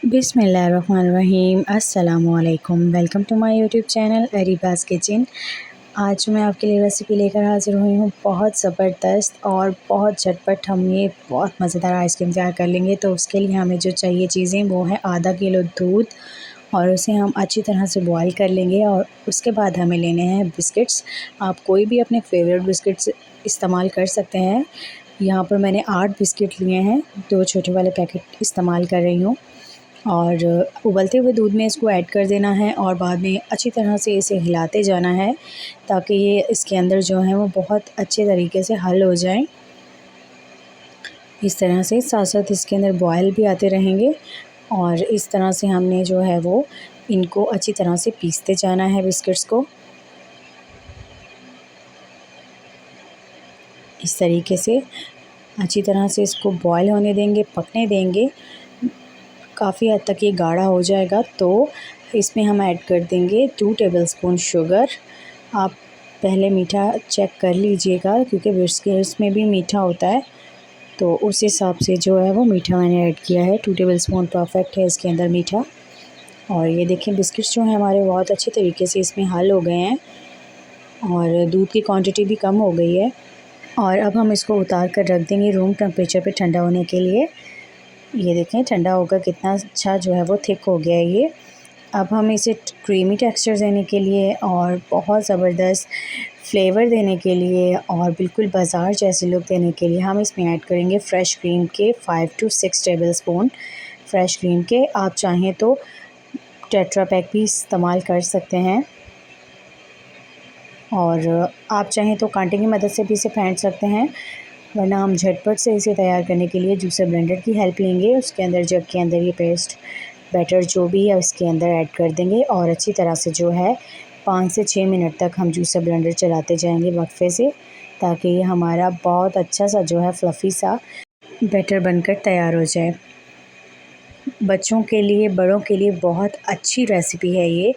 बिस्मिल्लाहिर्रहमानिर्रहीम। अस्सलामुअलैकुम। Welcome to my YouTube channel Areeba's kitchen. आज मैं आपके लिए रेसिपी लेकर हाज़िर हुई हूँ। बहुत ज़बरदस्त और बहुत झटपट हम ये बहुत मज़ेदार आइसक्रीम तैयार कर लेंगे। तो उसके लिए हमें जो चाहिए चीज़ें वो है आधा किलो दूध, और उसे हम अच्छी तरह से बॉईल कर लेंगे। और उसके बाद हमें लेने हैं बिस्किट्स। आप कोई भी अपने फेवरेट बिस्किट्स इस्तेमाल कर सकते हैं। यहाँ पर मैंने 8 बिस्किट लिए हैं, 2 छोटे वाले पैकेट इस्तेमाल कर रही हूँ। और उबलते हुए दूध में इसको ऐड कर देना है और बाद में अच्छी तरह से इसे हिलाते जाना है ताकि ये इसके अंदर जो है वो बहुत अच्छे तरीके से हल हो जाए। इस तरह से साथ साथ इसके अंदर बॉयल भी आते रहेंगे और इस तरह से हमने जो है वो इनको अच्छी तरह से पीसते जाना है बिस्किट्स को। इस तरीके से अच्छी तरह से इसको बॉयल होने देंगे, पकने देंगे। काफ़ी हद तक ये गाढ़ा हो जाएगा तो इसमें हम ऐड कर देंगे 2 टेबलस्पून शुगर। आप पहले मीठा चेक कर लीजिएगा क्योंकि बिस्किट्स में भी मीठा होता है, तो उस हिसाब से जो है वो मीठा मैंने ऐड किया है। 2 टेबलस्पून परफेक्ट है इसके अंदर मीठा। और ये देखें बिस्किट्स जो हैं हमारे बहुत अच्छे तरीके से इसमें हल हो गए हैं और दूध की क्वांटिटी भी कम हो गई है। और अब हम इसको उतार कर रख देंगे रूम टेम्परेचर पे ठंडा होने के लिए। ये देखें ठंडा होकर कितना अच्छा जो है वो थिक हो गया है ये। अब हम इसे क्रीमी टेक्सचर देने के लिए और बहुत ज़बरदस्त फ्लेवर देने के लिए और बिल्कुल बाज़ार जैसे लुक देने के लिए हम इसमें ऐड करेंगे फ़्रेश क्रीम के 5 to 6 टेबलस्पून फ़्रेश क्रीम के। आप चाहें तो टेट्रा पैक भी इस्तेमाल कर सकते हैं और आप चाहें तो कांटे की मदद से भी इसे फेंट सकते हैं, वरना हम झटपट से इसे तैयार करने के लिए जूसर ब्लेंडर की हेल्प लेंगे। उसके अंदर जग के अंदर ये पेस्ट बैटर जो भी है उसके अंदर ऐड कर देंगे और अच्छी तरह से जो है 5 से 6 मिनट तक हम जूसर ब्लेंडर चलाते जाएंगे वक्फे से, ताकि ये हमारा बहुत अच्छा सा जो है फ्लफ़ी सा बैटर बनकर तैयार हो जाए। बच्चों के लिए, बड़ों के लिए बहुत अच्छी रेसिपी है ये।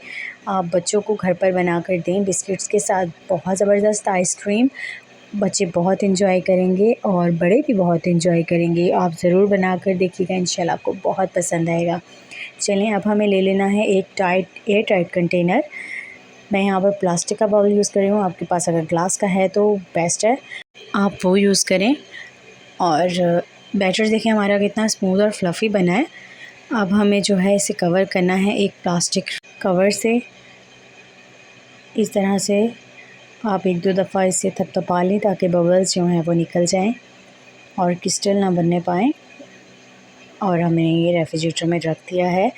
आप बच्चों को घर पर बना कर दें बिस्किट्स के साथ। बहुत ज़बरदस्त आइसक्रीम बच्चे बहुत एंजॉय करेंगे और बड़े भी बहुत एंजॉय करेंगे। आप ज़रूर बना कर देखिएगा, इंशाल्लाह आपको बहुत पसंद आएगा। चलें अब हमें ले लेना है एक एयर टाइट कंटेनर। मैं यहाँ पर प्लास्टिक का बाउल यूज़ कर रही हूँ, आपके पास अगर ग्लास का है तो बेस्ट है, आप वो यूज़ करें। और बैटर देखें हमारा कितना स्मूथ और फ्लफ़ी बना है। अब हमें जो है इसे कवर करना है एक प्लास्टिक कवर से। इस तरह से आप 1-2 दफ़ा इसे थपथपा लें ताकि बबल्स जो हैं वो निकल जाएं और क्रिस्टल ना बनने पाएँ। और हमने ये रेफ्रिजरेटर में रख दिया है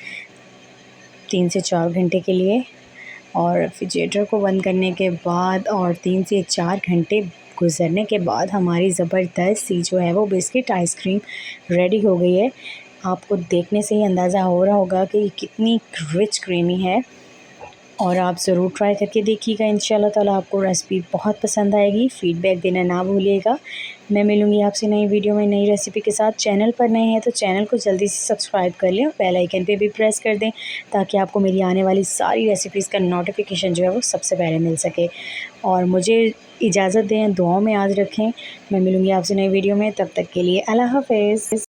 3 से 4 घंटे के लिए। और रेफ्रिजरेटर को बंद करने के बाद और 3 से 4 घंटे गुज़रने के बाद हमारी ज़बरदस्त सी जो है वो बिस्किट आइसक्रीम रेडी हो गई है। आपको देखने से ही अंदाज़ा हो रहा होगा कि कितनी रिच क्रीमी है और आप ज़रूर ट्राई करके देखिएगा। इंशाल्लाह ताला आपको रेसिपी बहुत पसंद आएगी। फ़ीडबैक देना ना भूलिएगा। मैं मिलूँगी आपसे नई वीडियो में नई रेसिपी के साथ। चैनल पर नए हैं तो चैनल को जल्दी से सब्सक्राइब कर लें और बेल आइकन पे भी प्रेस कर दें ताकि आपको मेरी आने वाली सारी रेसिपीज़ का नोटिफिकेशन जो है वो सबसे पहले मिल सके। और मुझे इजाज़त दें, दुआओं में याद रखें। मैं मिलूँगी आपसे नई वीडियो में, तब तक के लिए अल्लाह हाफ़िज़।